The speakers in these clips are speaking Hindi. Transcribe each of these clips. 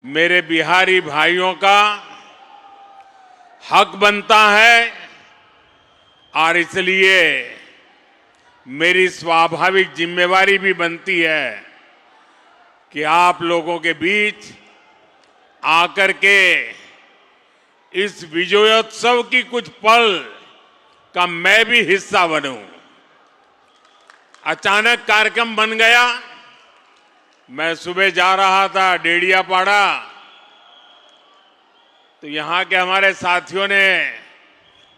मेरे बिहारी भाइयों का हक बनता है और इसलिए मेरी स्वाभाविक जिम्मेवारी भी बनती है कि आप लोगों के बीच आकर के इस विजयोत्सव की कुछ पल का मैं भी हिस्सा बनूं। अचानक कार्यक्रम बन गया। मैं सुबह जा रहा था डेडियापाड़ा, तो यहां के हमारे साथियों ने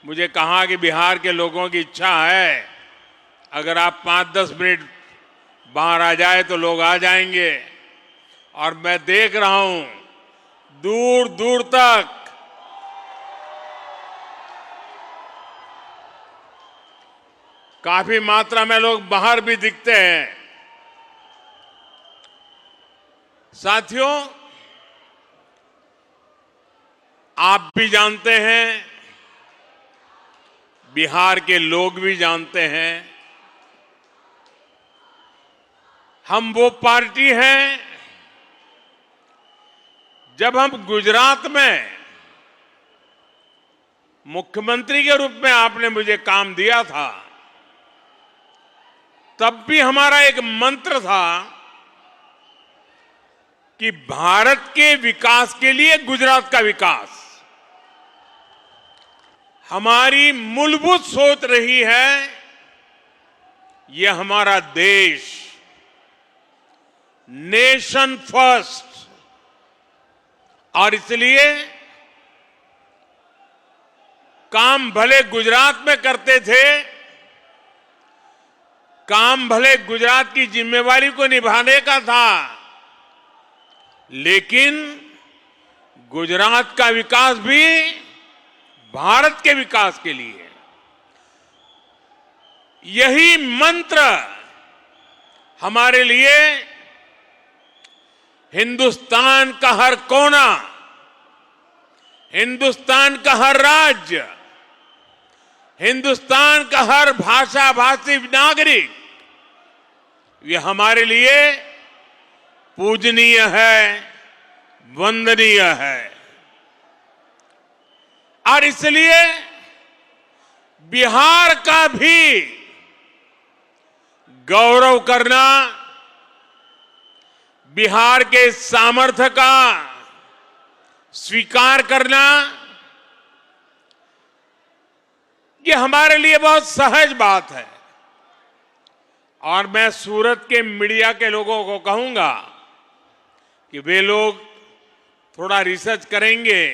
मुझे कहा कि बिहार के लोगों की इच्छा है, अगर आप 5-10 मिनट बाहर आ जाए तो लोग आ जाएंगे। और मैं देख रहा हूं दूर दूर तक काफी मात्रा में लोग बाहर भी दिखते हैं। साथियों, आप भी जानते हैं, बिहार के लोग भी जानते हैं, हम वो पार्टी हैं। जब हम गुजरात में मुख्यमंत्री के रूप में आपने मुझे काम दिया था, तब भी हमारा एक मंत्र था कि भारत के विकास के लिए गुजरात का विकास। हमारी मूलभूत सोच रही है, ये हमारा देश नेशन फर्स्ट, और इसलिए काम भले गुजरात में करते थे, काम भले गुजरात की जिम्मेवारी को निभाने का था, लेकिन गुजरात का विकास भी भारत के विकास के लिए। यही मंत्र हमारे लिए हिंदुस्तान का हर कोना, हिंदुस्तान का हर राज्य, हिंदुस्तान का हर भाषा भाषी नागरिक, ये हमारे लिए पूजनीय है, वंदनीय है। और इसलिए बिहार का भी गौरव करना, बिहार के सामर्थ्य का स्वीकार करना, ये हमारे लिए बहुत सहज बात है। और मैं सूरत के मीडिया के लोगों को कहूंगा कि वे लोग थोड़ा रिसर्च करेंगे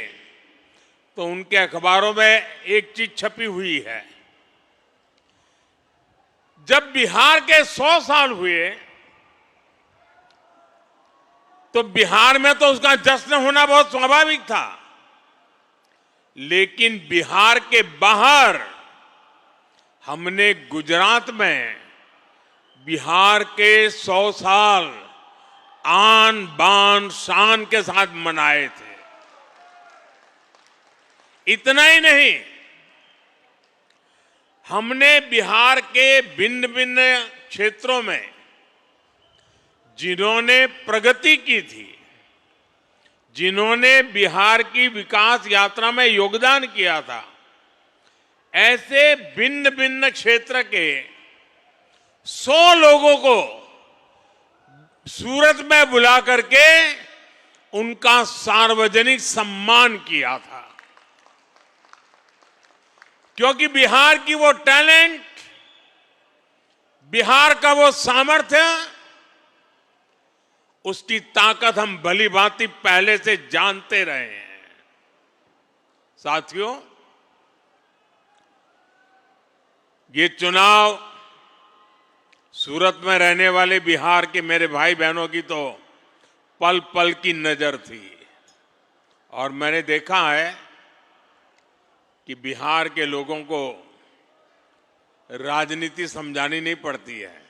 तो उनके अखबारों में एक चीज छपी हुई है। जब बिहार के 100 साल हुए तो बिहार में तो उसका जश्न होना बहुत स्वाभाविक था, लेकिन बिहार के बाहर हमने गुजरात में बिहार के 100 साल आन बान शान के साथ मनाए थे। इतना ही नहीं, हमने बिहार के भिन्न भिन्न क्षेत्रों में जिन्होंने प्रगति की थी, जिन्होंने बिहार की विकास यात्रा में योगदान किया था, ऐसे भिन्न भिन्न क्षेत्र के 100 लोगों को सूरत में बुला करके उनका सार्वजनिक सम्मान किया था। क्योंकि बिहार की वो टैलेंट, बिहार का वो सामर्थ्य, उसकी ताकत हम भली भांति पहले से जानते रहे हैं। साथियों, ये चुनाव सूरत में रहने वाले बिहार के मेरे भाई बहनों की तो पल पल की नजर थी। और मैंने देखा है कि बिहार के लोगों को राजनीति समझानी नहीं पड़ती है।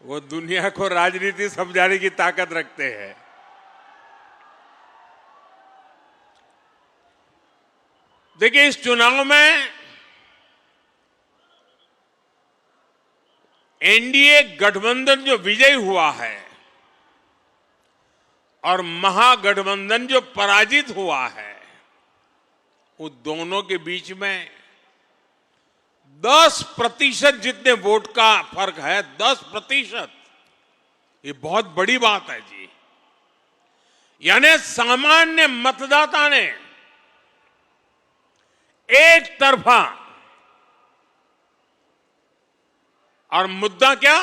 वो दुनिया को राजनीति समझाने की ताकत रखते हैं। देखिए, इस चुनाव में एनडीए गठबंधन जो विजयी हुआ है और महागठबंधन जो पराजित हुआ है, उन दोनों के बीच में 10% जितने वोट का फर्क है, 10%, ये बहुत बड़ी बात है जी। यानी सामान्य मतदाता ने एक तरफा, और मुद्दा क्या?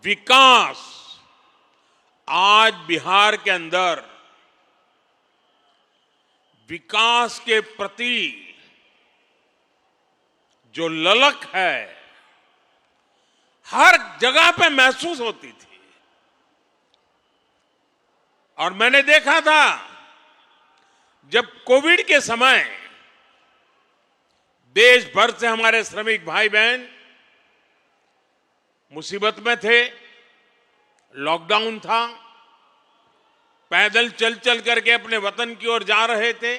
विकास। आज बिहार के अंदर विकास के प्रति जो ललक है, हर जगह पे महसूस होती थी। और मैंने देखा था जब कोविड के समय देश भर से हमारे श्रमिक भाई बहन मुसीबत में थे, लॉकडाउन था, पैदल चल चल करके अपने वतन की ओर जा रहे थे।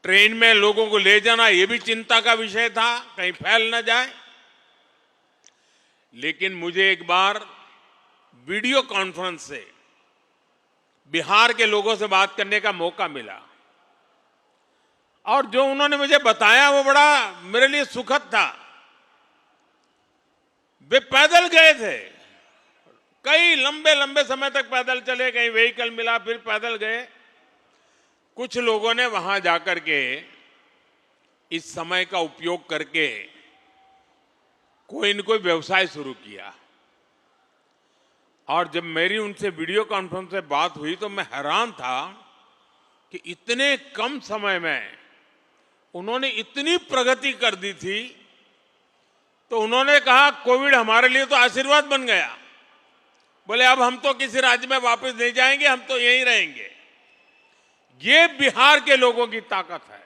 ट्रेन में लोगों को ले जाना यह भी चिंता का विषय था, कहीं फैल न जाए। लेकिन मुझे एक बार वीडियो कॉन्फ्रेंस से बिहार के लोगों से बात करने का मौका मिला, और जो उन्होंने मुझे बताया वो बड़ा मेरे लिए सुखद था। वे पैदल गए थे, कई लंबे लंबे समय तक पैदल चले, कहीं व्हीकल मिला फिर पैदल गए। कुछ लोगों ने वहां जाकर के इस समय का उपयोग करके कोई न कोई व्यवसाय शुरू किया। और जब मेरी उनसे वीडियो कॉन्फ्रेंस से बात हुई तो मैं हैरान था कि इतने कम समय में उन्होंने इतनी प्रगति कर दी थी। तो उन्होंने कहा कोविड हमारे लिए तो आशीर्वाद बन गया। बोले अब हम तो किसी राज्य में वापस नहीं जाएंगे, हम तो यहीं रहेंगे। ये बिहार के लोगों की ताकत है।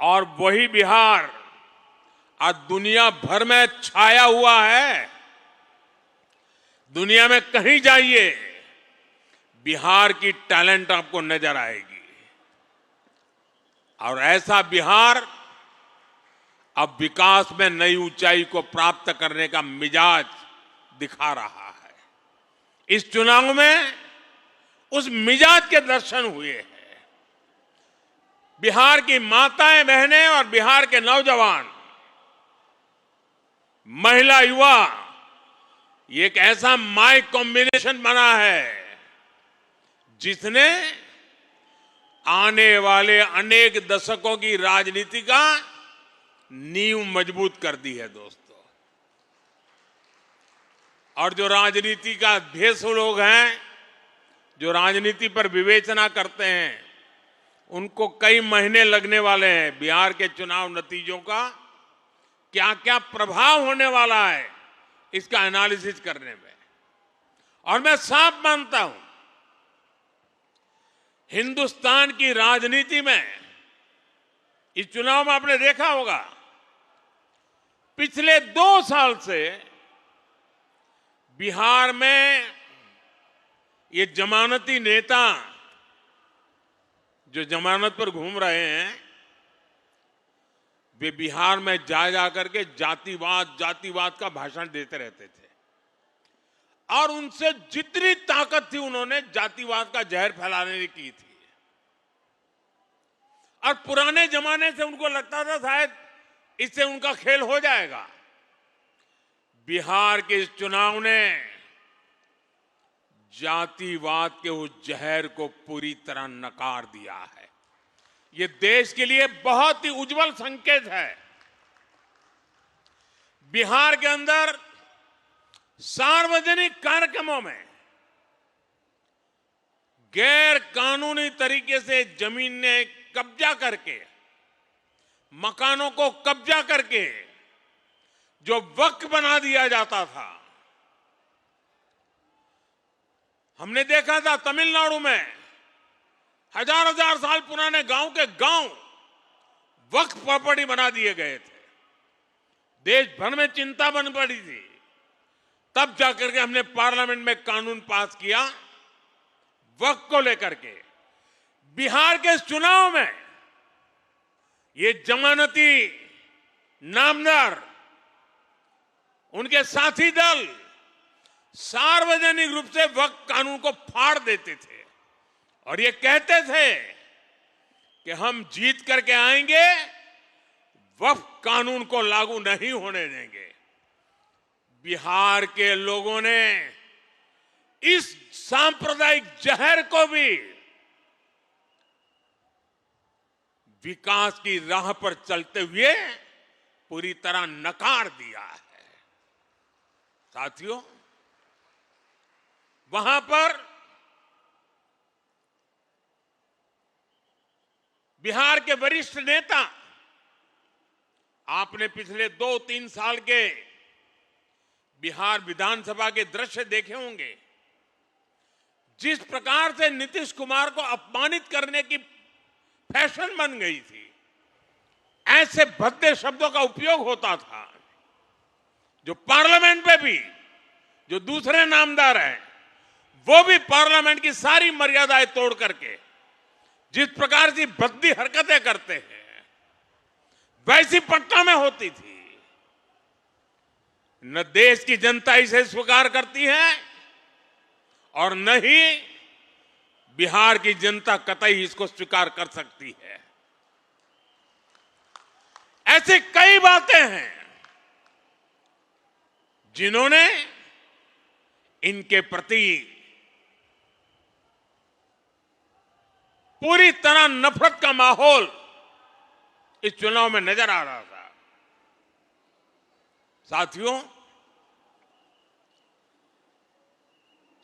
और वही बिहार आज दुनिया भर में छाया हुआ है। दुनिया में कहीं जाइए, बिहार की टैलेंट आपको नजर आएगी। और ऐसा बिहार अब विकास में नई ऊंचाई को प्राप्त करने का मिजाज दिखा रहा है। इस चुनाव में उस मिजाज के दर्शन हुए हैं। बिहार की माताएं बहनें और बिहार के नौजवान, महिला युवा, ये एक ऐसा माई कॉम्बिनेशन बना है जिसने आने वाले अनेक दशकों की राजनीति का नींव मजबूत कर दी है दोस्तों। और जो राजनीति का अभ्यसु लोग हैं, जो राजनीति पर विवेचना करते हैं, उनको कई महीने लगने वाले हैं बिहार के चुनाव नतीजों का क्या क्या प्रभाव होने वाला है इसका एनालिसिस करने में। और मैं साफ मानता हूं, हिंदुस्तान की राजनीति में इस चुनाव में आपने देखा होगा, पिछले 2 साल से बिहार में ये जमानती नेता जो जमानत पर घूम रहे हैं, वे बिहार में जा करके जातिवाद का भाषण देते रहते थे। और उनसे जितनी ताकत थी उन्होंने जातिवाद का जहर फैलाने की थी। और पुराने जमाने से उनको लगता था शायद इससे उनका खेल हो जाएगा। बिहार के इस चुनाव ने जातिवाद के उस जहर को पूरी तरह नकार दिया है। ये देश के लिए बहुत ही उज्जवल संकेत है। बिहार के अंदर सार्वजनिक कार्यक्रमों में गैर कानूनी तरीके से जमीन ने कब्जा करके, मकानों को कब्जा करके जो वक्फ बना दिया जाता था, हमने देखा था तमिलनाडु में हजार साल पुराने गांव के गांव वक्फ प्रॉपर्टी बना दिए गए थे। देश भर में चिंता बन पड़ी थी। तब जाकर के हमने पार्लियामेंट में कानून पास किया वक्फ को लेकर के। बिहार के चुनाव में ये जमानती नामदार, उनके साथी दल सार्वजनिक रूप से वक्फ कानून को फाड़ देते थे और ये कहते थे कि हम जीत करके आएंगे, वक्फ कानून को लागू नहीं होने देंगे। बिहार के लोगों ने इस सांप्रदायिक जहर को भी विकास की राह पर चलते हुए पूरी तरह नकार दिया है। साथियों, वहां पर बिहार के वरिष्ठ नेता, आपने पिछले 2-3 साल के बिहार विधानसभा के दृश्य देखे होंगे। जिस प्रकार से नीतीश कुमार को अपमानित करने की फैशन बन गई थी, ऐसे भद्दे शब्दों का उपयोग होता था, जो पार्लियामेंट में भी जो दूसरे नामदार हैं वो भी पार्लियामेंट की सारी मर्यादाएं तोड़ करके जिस प्रकार की भद्दी हरकतें करते हैं, वैसी पटना में होती थी। न देश की जनता इसे स्वीकार करती है और न ही बिहार की जनता कतई इसको स्वीकार कर सकती है। ऐसे कई बातें हैं जिन्होंने इनके प्रति पूरी तरह नफरत का माहौल इस चुनाव में नजर आ रहा था। साथियों,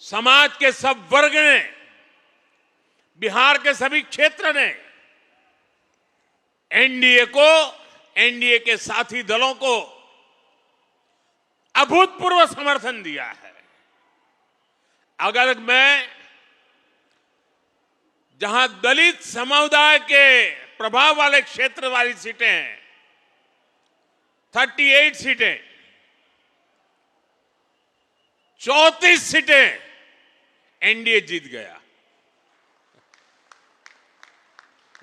समाज के सब वर्ग ने, बिहार के सभी क्षेत्र ने एनडीए को, एनडीए के साथी दलों को अभूतपूर्व समर्थन दिया है। अगर मैं जहां दलित समुदाय के प्रभाव वाले क्षेत्र वाली सीटें हैं, 38 सीटें, 34 सीटें एनडीए जीत गया।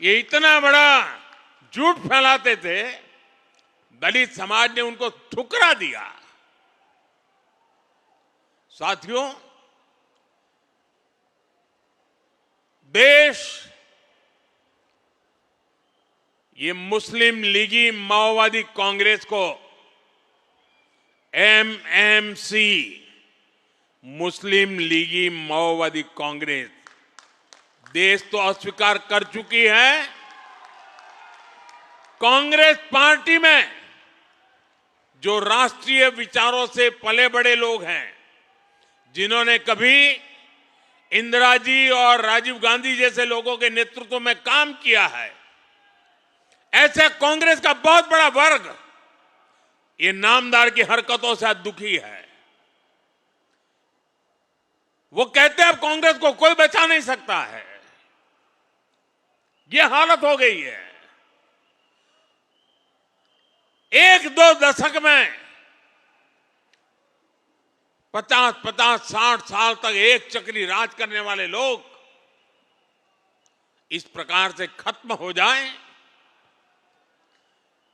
ये इतना बड़ा झूठ फैलाते थे, दलित समाज ने उनको ठुकरा दिया। साथियों, देश ये मुस्लिम लीगी माओवादी कांग्रेस को, एमएमसी, मुस्लिम लीगी माओवादी कांग्रेस, देश तो अस्वीकार कर चुकी है। कांग्रेस पार्टी में जो राष्ट्रीय विचारों से पले बड़े लोग हैं, जिन्होंने कभी इंदिरा जी और राजीव गांधी जैसे लोगों के नेतृत्व में काम किया है, ऐसे कांग्रेस का बहुत बड़ा वर्ग ये नामदार की हरकतों से दुखी है। वो कहते हैं अब कांग्रेस को कोई बचा नहीं सकता है। ये हालत हो गई है। 1-2 दशक में 50-60 साल तक एक चक्री राज करने वाले लोग इस प्रकार से खत्म हो जाएं,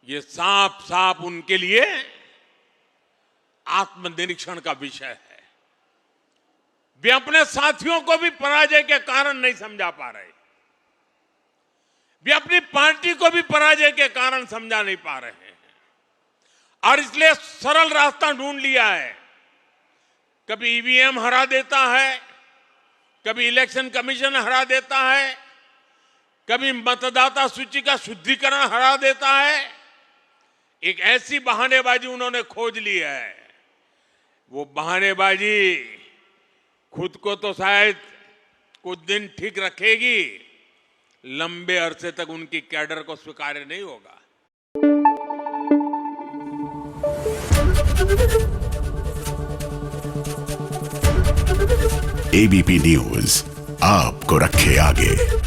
ये साफ साफ उनके लिए आत्मनिरीक्षण का विषय है। वे अपने साथियों को भी पराजय के कारण नहीं समझा पा रहे, वे अपनी पार्टी को भी पराजय के कारण समझा नहीं पा रहे हैं और इसलिए सरल रास्ता ढूंढ लिया है। कभी ईवीएम हरा देता है, कभी इलेक्शन कमीशन हरा देता है, कभी मतदाता सूची का शुद्धिकरण हरा देता है। एक ऐसी बहानेबाजी उन्होंने खोज ली है, वो बहानेबाजी खुद को तो शायद कुछ दिन ठीक रखेगी, लंबे अरसे तक उनकी कैडर को स्वीकार्य नहीं होगा। एबीपी न्यूज आपको रखे आगे।